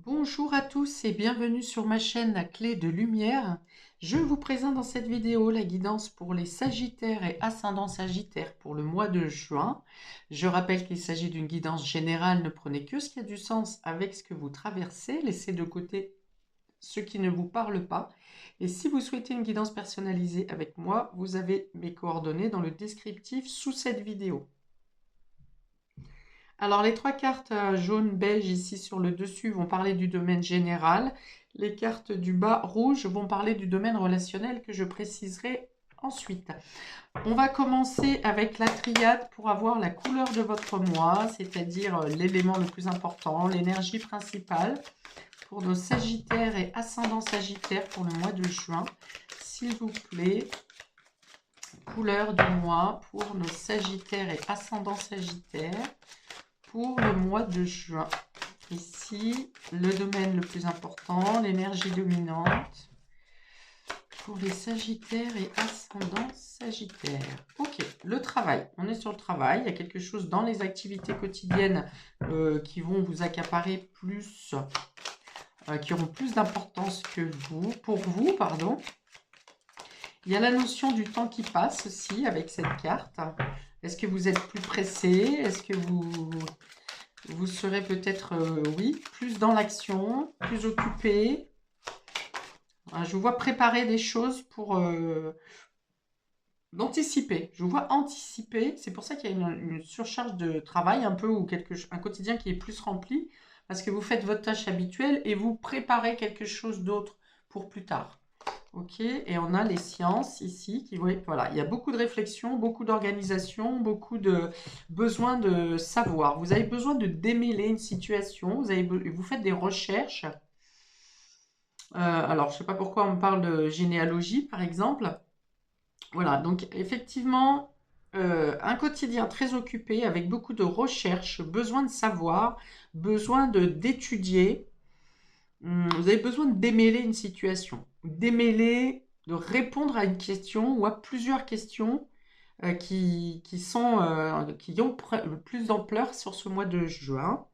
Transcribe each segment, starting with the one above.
Bonjour à tous et bienvenue sur ma chaîne La Clé de Lumière. Je vous présente dans cette vidéo la guidance pour les Sagittaires et ascendants Sagittaires pour le mois de juin. Je rappelle qu'il s'agit d'une guidance générale, ne prenez que ce qui a du sens avec ce que vous traversez, laissez de côté ce qui ne vous parle pas. Et si vous souhaitez une guidance personnalisée avec moi, vous avez mes coordonnées dans le descriptif sous cette vidéo. Alors, les trois cartes jaune, beige ici sur le dessus vont parler du domaine général. Les cartes du bas rouge vont parler du domaine relationnel que je préciserai ensuite. On va commencer avec la triade pour avoir la couleur de votre mois, c'est-à-dire l'élément le plus important, l'énergie principale pour nos Sagittaires et ascendants Sagittaires pour le mois de juin. S'il vous plaît, couleur du mois pour nos Sagittaires et ascendants Sagittaires pour le mois de juin. Ici, le domaine le plus important, l'énergie dominante pour les Sagittaires et ascendants Sagittaires. Ok, le travail. On est sur le travail. Il y a quelque chose dans les activités quotidiennes qui vont vous accaparer plus, qui auront plus d'importance que vous, pour vous, pardon. Il y a la notion du temps qui passe aussi avec cette carte. Est-ce que vous êtes plus pressé? Est-ce que vous serez peut-être, oui, plus dans l'action, plus occupé. Je vous vois préparer des choses pour anticiper. Je vous vois anticiper. C'est pour ça qu'il y a une surcharge de travail un peu ou un quotidien qui est plus rempli parce que vous faites votre tâche habituelle et vous préparez quelque chose d'autre pour plus tard. Ok, et on a les sciences ici qui vont, voilà, il y a beaucoup de réflexion, beaucoup d'organisation, beaucoup de besoin de savoir. Vous avez besoin de démêler une situation, vous faites des recherches. Alors, je ne sais pas pourquoi on parle de généalogie, par exemple. Voilà, donc effectivement, un quotidien très occupé avec beaucoup de recherches, besoin de savoir, besoin d'étudier. Vous avez besoin de démêler une situation, démêler, de répondre à une question ou à plusieurs questions qui ont plus d'ampleur sur ce mois de juin.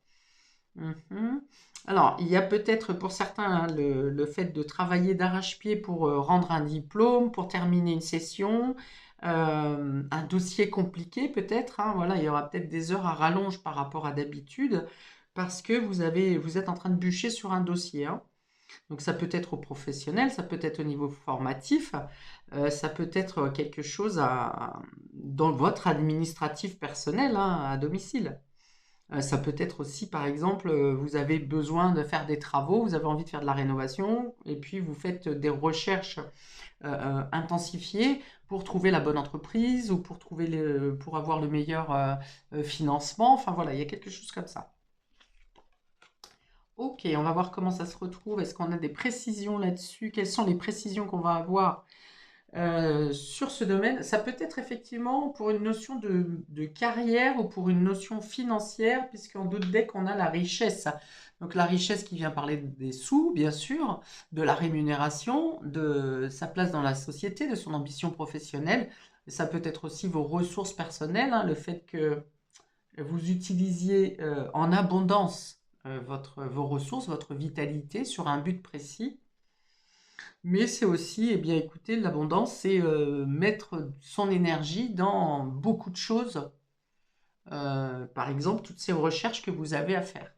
Alors, il y a peut-être pour certains hein, le fait de travailler d'arrache-pied pour rendre un diplôme, pour terminer une session, un dossier compliqué peut-être. Hein, voilà, il y aura peut-être des heures à rallonge par rapport à d'habitude parce que vous êtes en train de bûcher sur un dossier. Hein. Donc ça peut être au professionnel, ça peut être au niveau formatif, ça peut être quelque chose dans votre administratif personnel hein, à domicile. Ça peut être aussi, par exemple, vous avez besoin de faire des travaux, vous avez envie de faire de la rénovation, et puis vous faites des recherches intensifiées pour trouver la bonne entreprise ou pour avoir le meilleur financement. Enfin voilà, il y a quelque chose comme ça. Ok, on va voir comment ça se retrouve. Est-ce qu'on a des précisions là-dessus? Quelles sont les précisions qu'on va avoir sur ce domaine? Ça peut être effectivement pour une notion de carrière ou pour une notion financière, puisqu'en d'autres decks, on a la richesse. Donc la richesse qui vient parler des sous, bien sûr, de la rémunération, de sa place dans la société, de son ambition professionnelle. Ça peut être aussi vos ressources personnelles, hein, le fait que vous utilisiez en abondance vos ressources, votre vitalité sur un but précis. Mais c'est aussi, eh bien, écoutez, l'abondance, c'est mettre son énergie dans beaucoup de choses. Par exemple, toutes ces recherches que vous avez à faire.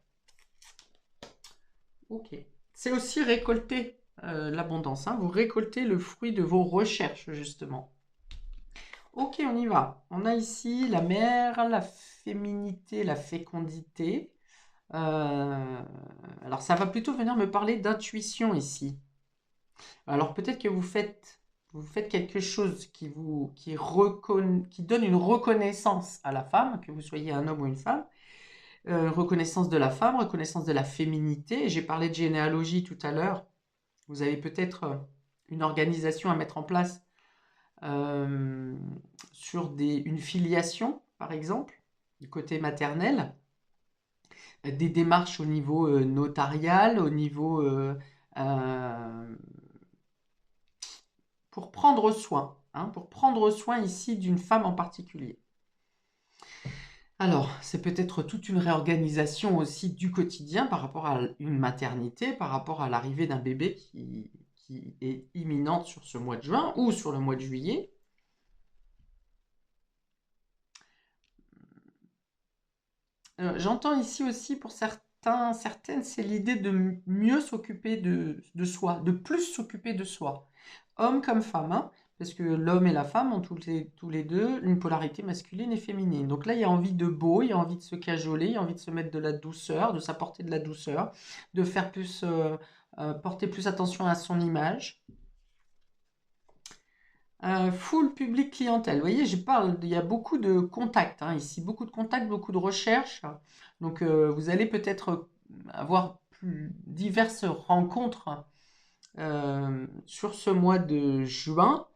Ok. C'est aussi récolter l'abondance. Hein. Vous récoltez le fruit de vos recherches, justement. Ok, on y va. On a ici la mère, la féminité, la fécondité. Alors, ça va plutôt venir me parler d'intuition ici. Alors, peut-être que vous faites quelque chose qui donne une reconnaissance à la femme, que vous soyez un homme ou une femme, reconnaissance de la femme, reconnaissance de la féminité. J'ai parlé de généalogie tout à l'heure. Vous avez peut-être une organisation à mettre en place euh, sur une filiation, par exemple, du côté maternel, des démarches au niveau notarial, au niveau euh, pour prendre soin ici d'une femme en particulier. Alors, c'est peut-être toute une réorganisation aussi du quotidien par rapport à une maternité, par rapport à l'arrivée d'un bébé qui est imminente sur ce mois de juin ou sur le mois de juillet. J'entends ici aussi pour certaines, c'est l'idée de mieux s'occuper de soi, de plus s'occuper de soi, homme comme femme, hein, parce que l'homme et la femme ont tous les deux une polarité masculine et féminine. Donc là, il y a envie de beau, il y a envie de se cajoler, il y a envie de se mettre de la douceur, de s'apporter de la douceur, de faire plus, porter plus attention à son image. Full public clientèle. Vous voyez, il y a beaucoup de contacts hein, ici, beaucoup de contacts, beaucoup de recherches. Donc, vous allez peut-être avoir diverses rencontres sur ce mois de juin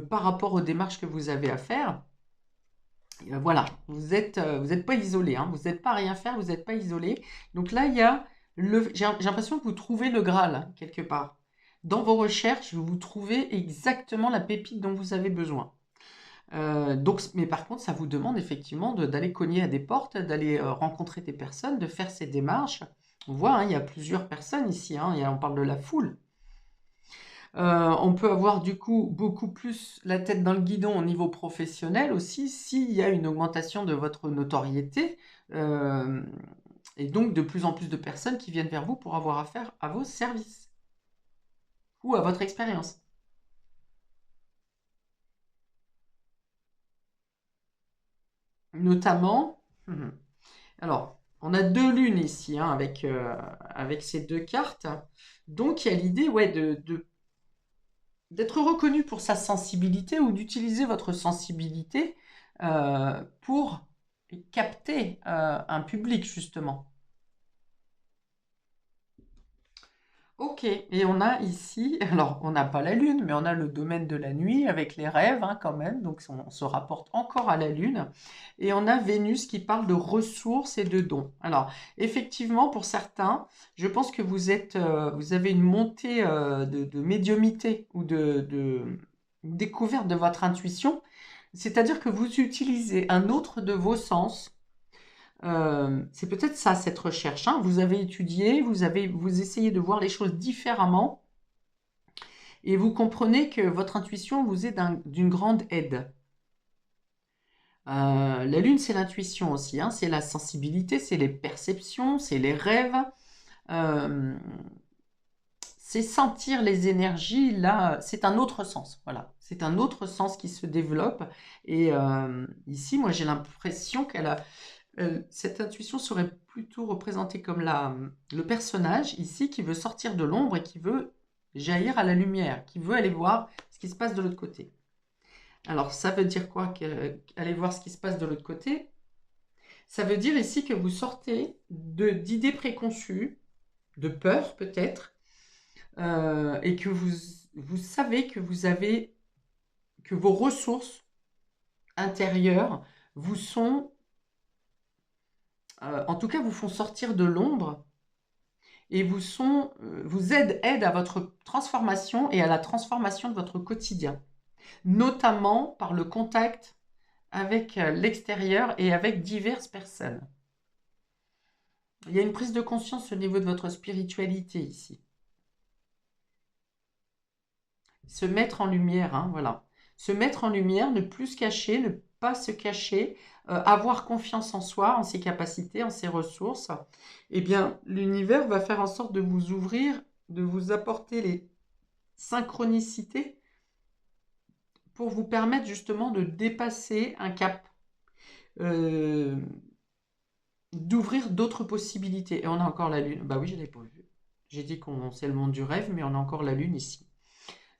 par rapport aux démarches que vous avez à faire. Voilà, vous êtes pas isolé, hein, vous n'êtes pas à rien faire, vous n'êtes pas isolé. Donc là, il y a j'ai l'impression que vous trouvez le Graal hein, quelque part. Dans vos recherches, vous trouvez exactement la pépite dont vous avez besoin. Donc, mais par contre, ça vous demande effectivement d'aller cogner à des portes, d'aller rencontrer des personnes, de faire ces démarches. On voit, hein, il y a plusieurs personnes ici, hein, on parle de la foule. On peut avoir du coup beaucoup plus la tête dans le guidon au niveau professionnel aussi s'il y a une augmentation de votre notoriété et donc de plus en plus de personnes qui viennent vers vous pour avoir affaire à vos services ou à votre expérience. Notamment, alors, on a deux lunes ici hein, avec ces deux cartes. Donc, il y a l'idée ouais, d'être reconnu pour sa sensibilité ou d'utiliser votre sensibilité pour capter un public, justement. Ok, et on a ici, alors on n'a pas la lune, mais on a le domaine de la nuit avec les rêves hein, quand même, donc on se rapporte encore à la lune. Et on a Vénus qui parle de ressources et de dons. Alors effectivement, pour certains, je pense que vous avez une montée de médiumité ou de découverte de votre intuition, c'est-à-dire que vous utilisez un autre de vos sens c'est peut-être ça, cette recherche. Hein. Vous avez étudié, vous essayez de voir les choses différemment et vous comprenez que votre intuition vous est d'une grande aide. La lune, c'est l'intuition aussi, hein. C'est la sensibilité, c'est les perceptions, c'est les rêves. Euh, c'est sentir les énergies, là, c'est un autre sens. Voilà, c'est un autre sens qui se développe. Et ici, moi, j'ai l'impression cette intuition serait plutôt représentée comme le personnage ici qui veut sortir de l'ombre et qui veut jaillir à la lumière, qui veut aller voir ce qui se passe de l'autre côté. Alors, ça veut dire quoi aller voir ce qui se passe de l'autre côté? Ça veut dire ici que vous sortez d'idées préconçues, de peur peut-être, et que vous savez que vos ressources intérieures vous sont, en tout cas, vous font sortir de l'ombre et vous aident à votre transformation et à la transformation de votre quotidien, notamment par le contact avec l'extérieur et avec diverses personnes. Il y a une prise de conscience au niveau de votre spiritualité ici. Se mettre en lumière, hein, voilà. Se mettre en lumière, ne plus se cacher, ne pas se cacher, avoir confiance en soi, en ses capacités, en ses ressources. Eh bien, l'univers va faire en sorte de vous ouvrir, de vous apporter les synchronicités pour vous permettre justement de dépasser un cap, euh, d'ouvrir d'autres possibilités. Et on a encore la lune. Bah oui, je ne l'ai pas vu. J'ai dit qu'on c'est le monde du rêve, mais on a encore la lune ici.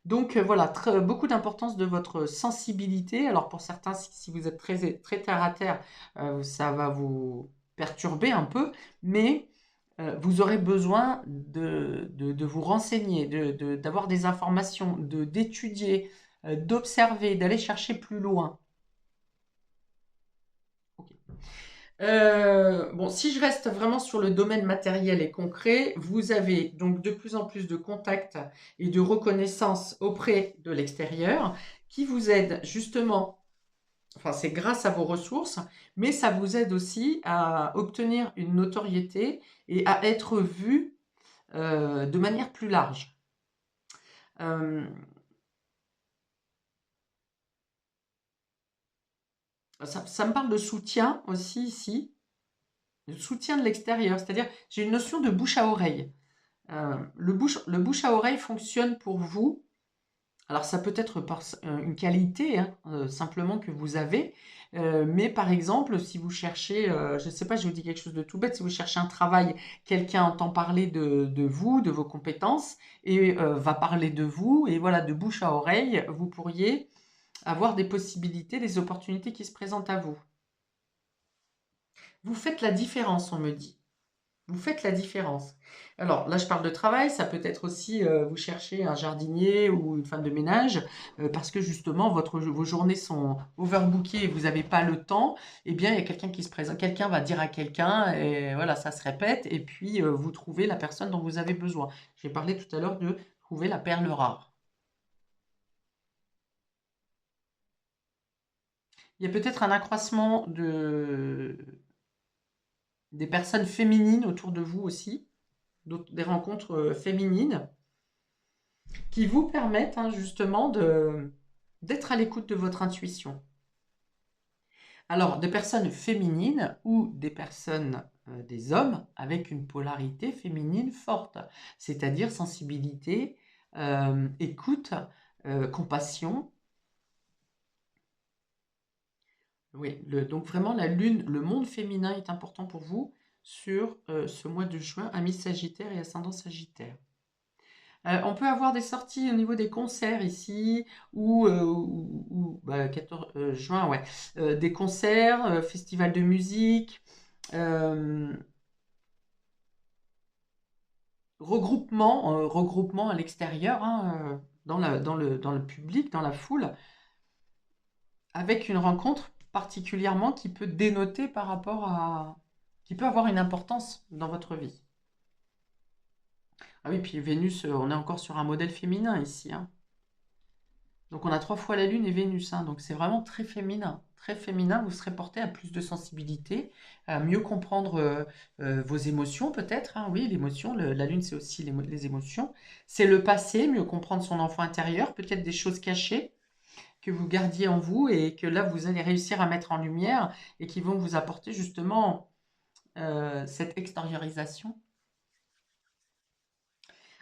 Donc voilà, beaucoup d'importance de votre sensibilité. Alors pour certains, si vous êtes très terre à terre, ça va vous perturber un peu, mais vous aurez besoin de vous renseigner, d'avoir des informations, d'étudier, d'observer, d'aller chercher plus loin. Ok. Bon, si je reste vraiment sur le domaine matériel et concret, vous avez donc de plus en plus de contacts et de reconnaissance auprès de l'extérieur qui vous aident justement Enfin, c'est grâce à vos ressources, mais ça vous aide aussi à obtenir une notoriété et à être vu de manière plus large. Euh, ça me parle de soutien aussi ici, de soutien de l'extérieur, c'est-à-dire j'ai une notion de bouche à oreille. Le bouche à oreille fonctionne pour vous. Alors ça peut être une qualité hein, simplement que vous avez, mais par exemple si vous cherchez, je ne sais pas, je vous dis quelque chose de tout bête, si vous cherchez un travail, quelqu'un entend parler de vous, de vos compétences, et va parler de vous, et voilà, de bouche à oreille, vous pourriez avoir des possibilités, des opportunités qui se présentent à vous. Vous faites la différence, on me dit. Vous faites la différence. Alors là, je parle de travail, ça peut être aussi, vous cherchez un jardinier ou une femme de ménage, parce que justement vos journées sont overbookées et vous n'avez pas le temps, eh bien il y a quelqu'un qui se présente, quelqu'un va dire à quelqu'un et voilà, ça se répète et puis, vous trouvez la personne dont vous avez besoin. J'ai parlé tout à l'heure de trouver la perle rare. Il y a peut-être un accroissement des personnes féminines autour de vous aussi, des rencontres, féminines. Qui vous permettent hein, justement d'être à l'écoute de votre intuition. Alors, des personnes féminines ou des personnes, des hommes avec une polarité féminine forte, c'est-à-dire sensibilité, écoute, compassion. Oui, donc vraiment la lune, le monde féminin est important pour vous sur ce mois de juin, amis Sagittaire et ascendant Sagittaire. On peut avoir des sorties au niveau des concerts ici, bah, 14 juin, ouais, des concerts, festivals de musique, euh, regroupement à l'extérieur, hein, dans le public, dans la foule, avec une rencontre particulièrement qui peut dénoter par rapport à, qui peut avoir une importance dans votre vie. Ah oui, puis Vénus, on est encore sur un modèle féminin ici, hein. Donc on a 3 fois la Lune et Vénus, hein, donc c'est vraiment très féminin. Très féminin, vous serez porté à plus de sensibilité, à mieux comprendre vos émotions peut-être, hein. Oui, l'émotion, la Lune c'est aussi les émotions. C'est le passé, mieux comprendre son enfant intérieur, peut-être des choses cachées que vous gardiez en vous et que là vous allez réussir à mettre en lumière et qui vont vous apporter justement cette extériorisation.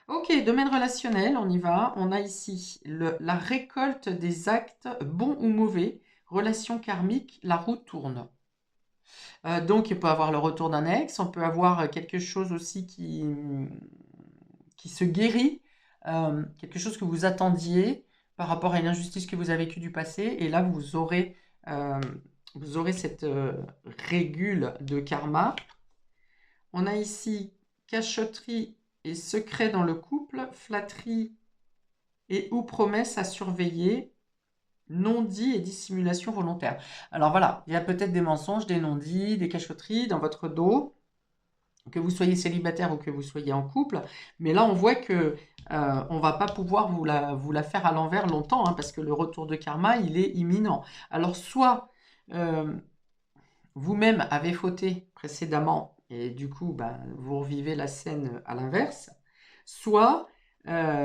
Ok, domaine relationnel, on y va. On a ici la récolte des actes bons ou mauvais, relation karmique, la roue tourne. Donc, il peut avoir le retour d'un ex, on peut avoir quelque chose aussi qui se guérit, quelque chose que vous attendiez par rapport à une injustice que vous avez vécue du passé, et là, euh, vous aurez cette régule de karma. On a ici cachotterie et secret dans le couple, flatterie et ou promesse à surveiller, non-dit et dissimulation volontaire. Alors voilà, il y a peut-être des mensonges, des non-dits, des cachotteries dans votre dos, que vous soyez célibataire ou que vous soyez en couple, mais là on voit que on va pas pouvoir vous la faire à l'envers longtemps, hein, parce que le retour de karma, il est imminent. Alors soit euh, vous-même avez fauté précédemment et du coup, ben, vous revivez la scène à l'inverse. Soit,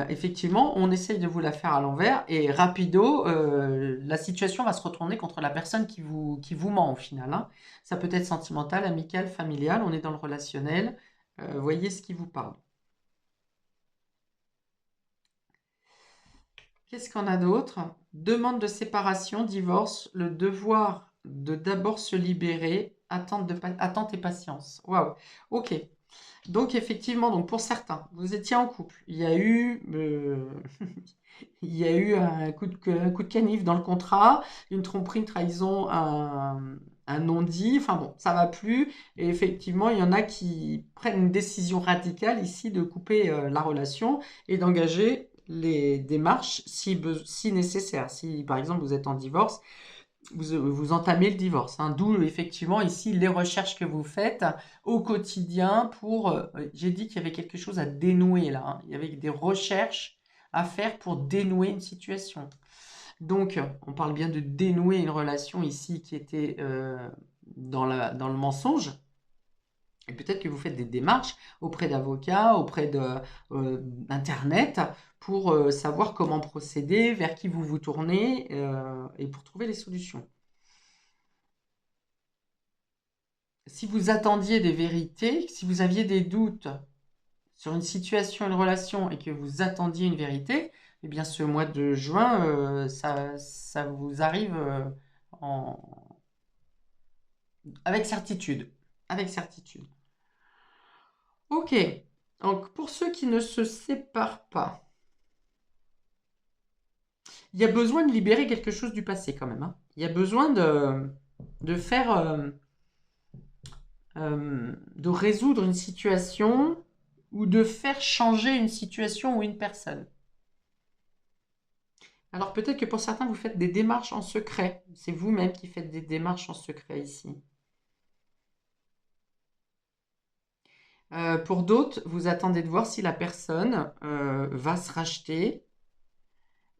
effectivement, on essaye de vous la faire à l'envers et rapido, la situation va se retourner contre la personne qui vous ment au final, hein. Ça peut être sentimental, amical, familial, on est dans le relationnel. Voyez ce qui vous parle. Qu'est-ce qu'on a d'autre? Demande de séparation, divorce, le devoir de d'abord se libérer, attente et patience. Waouh. Ok. Donc effectivement, donc pour certains, vous étiez en couple. Il y a eu un coup de canif dans le contrat, une tromperie, une trahison, un non-dit. Enfin bon, ça va plus. Et effectivement, il y en a qui prennent une décision radicale ici de couper la relation et d'engager les démarches si nécessaire. Si par exemple vous êtes en divorce, vous entamez le divorce, hein. D'où effectivement ici les recherches que vous faites au quotidien pour... j'ai dit qu'il y avait quelque chose à dénouer là, hein. Il y avait des recherches à faire pour dénouer une situation. Donc, on parle bien de dénouer une relation ici qui était dans le mensonge. Et peut-être que vous faites des démarches auprès d'avocats, auprès d'Internet, pour savoir comment procéder, vers qui vous vous tournez, et pour trouver les solutions. Si vous attendiez des vérités, si vous aviez des doutes sur une situation, une relation, et que vous attendiez une vérité, eh bien ce mois de juin, ça vous arrive avec certitude. Avec certitude. Ok, donc pour ceux qui ne se séparent pas, il y a besoin de libérer quelque chose du passé quand même, hein. Il y a besoin de faire, de résoudre une situation ou de faire changer une situation ou une personne. Alors peut-être que pour certains, vous faites des démarches en secret. C'est vous-même qui faites des démarches en secret ici. Pour d'autres, vous attendez de voir si la personne va se racheter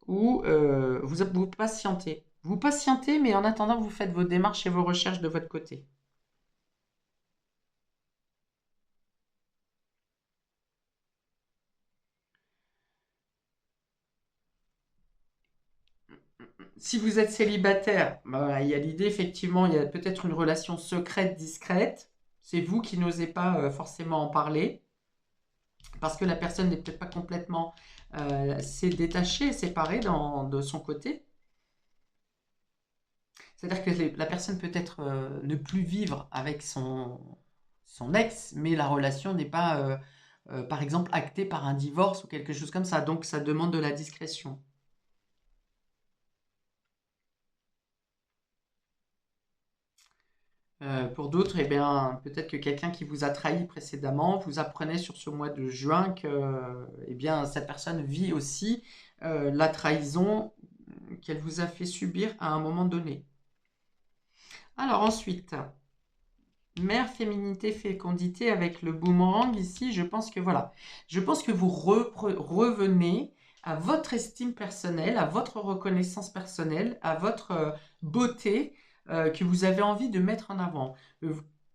ou vous patientez. Vous patientez, mais en attendant, vous faites vos démarches et vos recherches de votre côté. Si vous êtes célibataire, bah voilà, il y a l'idée, effectivement, il y a peut-être une relation secrète, discrète. C'est vous qui n'osez pas forcément en parler, parce que la personne n'est peut-être pas complètement s'est détachée, séparée de son côté. C'est-à-dire que la personne peut-être ne plus vivre avec son ex, mais la relation n'est pas, par exemple, actée par un divorce ou quelque chose comme ça. Donc, ça demande de la discrétion. Pour d'autres, eh bien, peut-être que quelqu'un qui vous a trahi précédemment, vous apprenez sur ce mois de juin que eh bien, cette personne vit aussi la trahison qu'elle vous a fait subir à un moment donné. Alors ensuite, mère, féminité, fécondité avec le boomerang ici, je pense que voilà. Je pense que vous revenez à votre estime personnelle, à votre reconnaissance personnelle, à votre beauté que vous avez envie de mettre en avant,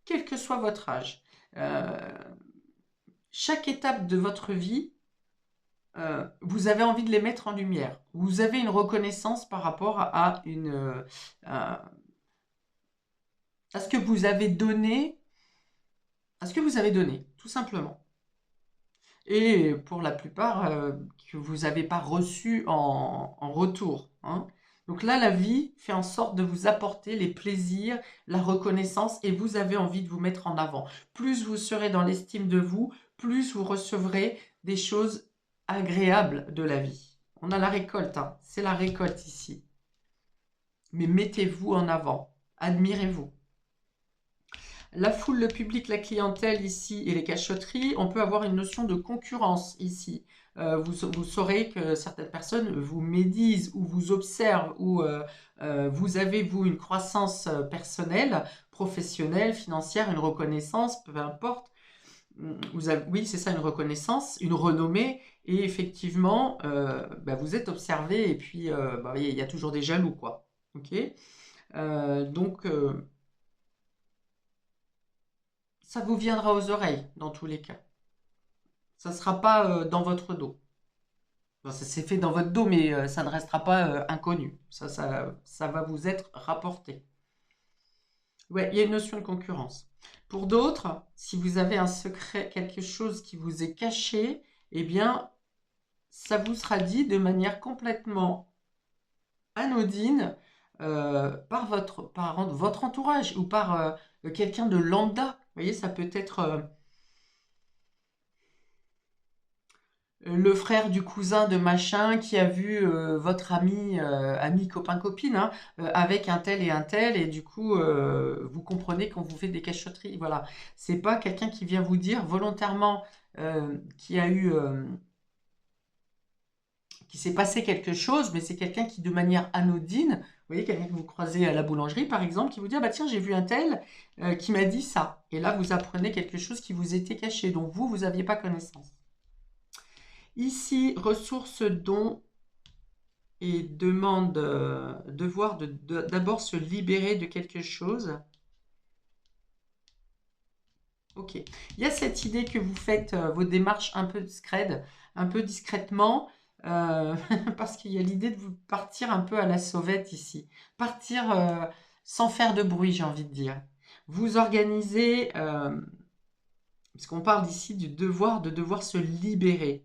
quel que soit votre âge. Euh, Chaque étape de votre vie, vous avez envie de les mettre en lumière. Vous avez une reconnaissance par rapport à ce que vous avez donné, à ce que vous avez donné, tout simplement. Et pour la plupart, que vous n'avez pas reçu en retour, hein. Donc là, la vie fait en sorte de vous apporter les plaisirs, la reconnaissance, et vous avez envie de vous mettre en avant. Plus vous serez dans l'estime de vous, plus vous recevrez des choses agréables de la vie. On a la récolte, hein. C'est la récolte ici. Mais mettez-vous en avant, admirez-vous. La foule, le public, la clientèle ici et les cachotteries, on peut avoir une notion de concurrence ici. Vous saurez que certaines personnes vous médisent ou vous observent ou vous avez, vous, une croissance personnelle, professionnelle, financière, une reconnaissance, peu importe. Oui, c'est ça, une reconnaissance, une renommée. Et effectivement, vous êtes observé et puis il y a toujours des jaloux, quoi. Ok. Donc, ça vous viendra aux oreilles dans tous les cas. Ça ne sera pas dans votre dos. Enfin, ça s'est fait dans votre dos, mais ça ne restera pas inconnu. Ça va vous être rapporté. Ouais, il y a une notion de concurrence. Pour d'autres, si vous avez un secret, quelque chose qui vous est caché, eh bien, ça vous sera dit de manière complètement anodine par votre entourage ou par quelqu'un de lambda. Vous voyez, ça peut être le frère du cousin de machin qui a vu votre ami copain copine, hein, avec un tel, et du coup vous comprenez qu'on vous fait des cachotteries. Voilà, c'est pas quelqu'un qui vient vous dire volontairement qui a eu qui s'est passé quelque chose, mais c'est quelqu'un qui de manière anodine, vous voyez, quelqu'un que vous croisez à la boulangerie par exemple, qui vous dit ah bah tiens j'ai vu un tel qui m'a dit ça, et là vous apprenez quelque chose qui vous était caché, dont vous aviez pas connaissance. Ici, ressources, dons, et demande devoir d'abord se libérer de quelque chose. Ok. Il y a cette idée que vous faites vos démarches un peu discrètes, un peu discrètement, parce qu'il y a l'idée de vous partir un peu à la sauvette ici. Partir sans faire de bruit, j'ai envie de dire. Vous organisez, parce qu'on parle ici du devoir, de devoir se libérer.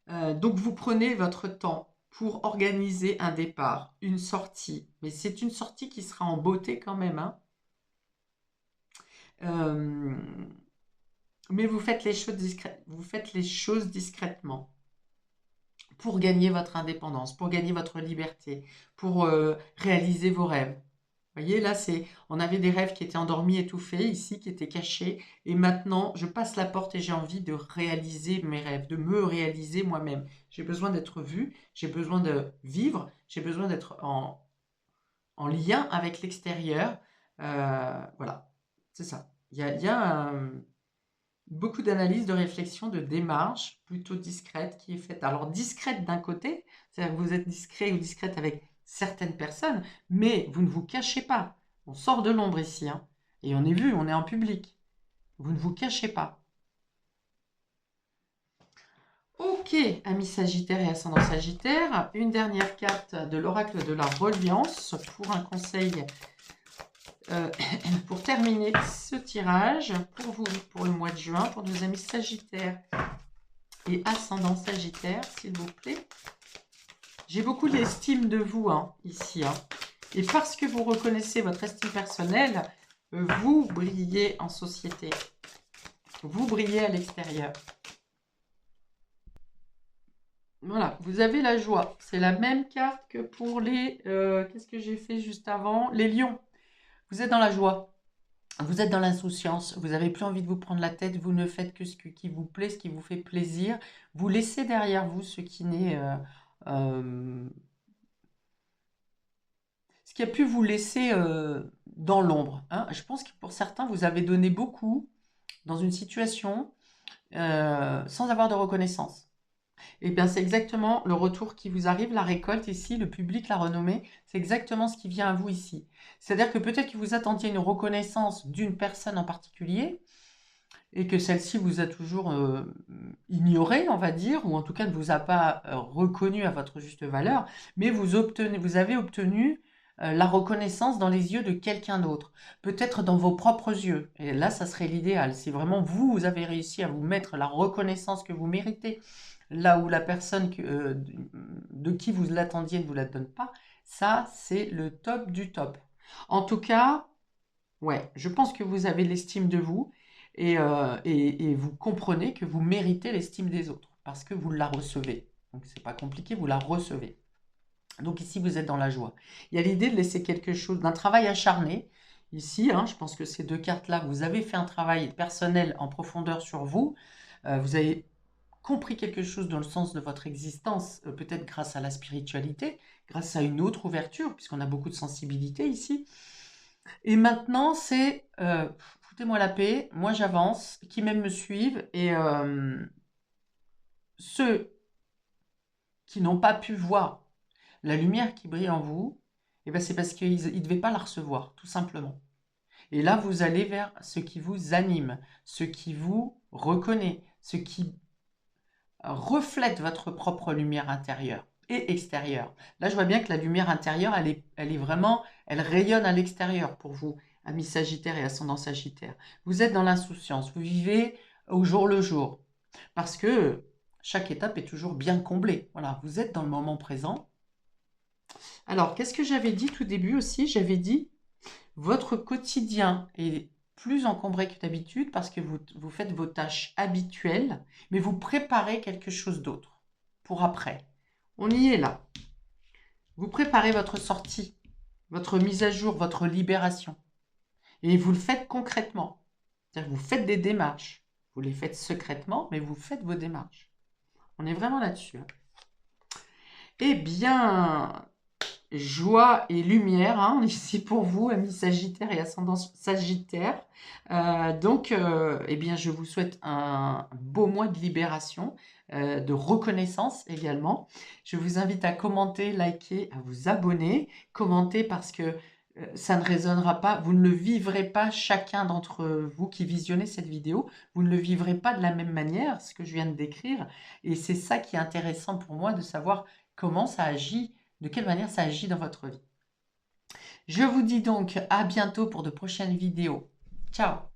Donc vous prenez votre temps pour organiser un départ, une sortie. Mais c'est une sortie qui sera en beauté quand même, hein. Euh, mais vous faites les choses vous faites les choses discrètement pour gagner votre indépendance, pour gagner votre liberté, pour réaliser vos rêves. Vous voyez, là, on avait des rêves qui étaient endormis, étouffés, ici, qui étaient cachés. Et maintenant, je passe la porte et j'ai envie de réaliser mes rêves, de me réaliser moi-même. J'ai besoin d'être vu, j'ai besoin de vivre, j'ai besoin d'être en lien avec l'extérieur. Voilà, c'est ça. Il y a beaucoup d'analyse, de réflexion, de démarche plutôt discrète qui est faite. Alors discrète d'un côté, c'est-à-dire que vous êtes discret ou discrète avec certaines personnes, mais vous ne vous cachez pas. On sort de l'ombre ici, hein, et on est vu, on est en public. Vous ne vous cachez pas. Ok, amis Sagittaire et ascendant Sagittaire, une dernière carte de l'oracle de la reliance pour un conseil pour terminer ce tirage pour vous, pour le mois de juin, pour nos amis Sagittaires et ascendant Sagittaire, s'il vous plaît. J'ai beaucoup d'estime de vous, hein, ici. Hein. Et parce que vous reconnaissez votre estime personnelle, vous brillez en société. Vous brillez à l'extérieur. Voilà, vous avez la joie. C'est la même carte que pour les... Qu'est-ce que j'ai fait juste avant? Les lions. Vous êtes dans la joie. Vous êtes dans l'insouciance. Vous n'avez plus envie de vous prendre la tête. Vous ne faites que ce qui vous plaît, ce qui vous fait plaisir. Vous laissez derrière vous ce qui n'est... ce qui a pu vous laisser dans l'ombre. Hein. Je pense que pour certains, vous avez donné beaucoup dans une situation sans avoir de reconnaissance. Et bien, c'est exactement le retour qui vous arrive, la récolte ici, le public, la renommée, c'est exactement ce qui vient à vous ici. C'est-à-dire que peut-être que vous attendiez une reconnaissance d'une personne en particulier et que celle-ci vous a toujours ignoré, on va dire, ou en tout cas ne vous a pas reconnu à votre juste valeur, mais vous avez obtenu la reconnaissance dans les yeux de quelqu'un d'autre, peut-être dans vos propres yeux. Et là, ça serait l'idéal. Si vraiment vous avez réussi à vous mettre la reconnaissance que vous méritez, là où la personne de qui vous l'attendiez ne vous la donne pas, ça, c'est le top du top. En tout cas, ouais, je pense que vous avez l'estime de vous et vous comprenez que vous méritez l'estime des autres parce que vous la recevez. Donc, c'est pas compliqué, vous la recevez. Donc ici, vous êtes dans la joie. Il y a l'idée de laisser quelque chose, d'un travail acharné. Ici, hein, je pense que ces deux cartes-là, vous avez fait un travail personnel en profondeur sur vous. Vous avez compris quelque chose dans le sens de votre existence, peut-être grâce à la spiritualité, grâce à une autre ouverture, puisqu'on a beaucoup de sensibilité ici. Et maintenant, c'est foutez-moi la paix, moi j'avance, qui même me suivent, et ceux qui n'ont pas pu voir la lumière qui brille en vous, eh ben c'est parce qu'ils ne devaient pas la recevoir, tout simplement. Et là, vous allez vers ce qui vous anime, ce qui vous reconnaît, ce qui reflète votre propre lumière intérieure et extérieure. Là, je vois bien que la lumière intérieure, elle est vraiment, elle rayonne à l'extérieur pour vous, amis Sagittaire et ascendant Sagittaire. Vous êtes dans l'insouciance, vous vivez au jour le jour, parce que chaque étape est toujours bien comblée. Voilà, vous êtes dans le moment présent. Alors, qu'est-ce que j'avais dit tout début aussi? J'avais dit, votre quotidien est plus encombré que d'habitude parce que vous faites vos tâches habituelles, mais vous préparez quelque chose d'autre pour après. On y est là. Vous préparez votre sortie, votre mise à jour, votre libération. Et vous le faites concrètement. C'est-à-dire que vous faites des démarches. Vous les faites secrètement, mais vous faites vos démarches. On est vraiment là-dessus. Hein. Eh bien, joie et lumière, hein, ici pour vous, amis Sagittaire et ascendant Sagittaire. Eh bien, je vous souhaite un beau mois de libération, de reconnaissance également. Je vous invite à commenter, liker, à vous abonner. Commentez parce que ça ne résonnera pas, vous ne le vivrez pas, chacun d'entre vous qui visionnez cette vidéo, vous ne le vivrez pas de la même manière, ce que je viens de décrire. Et c'est ça qui est intéressant pour moi, de savoir comment ça agit, de quelle manière ça agit dans votre vie. Je vous dis donc à bientôt pour de prochaines vidéos. Ciao!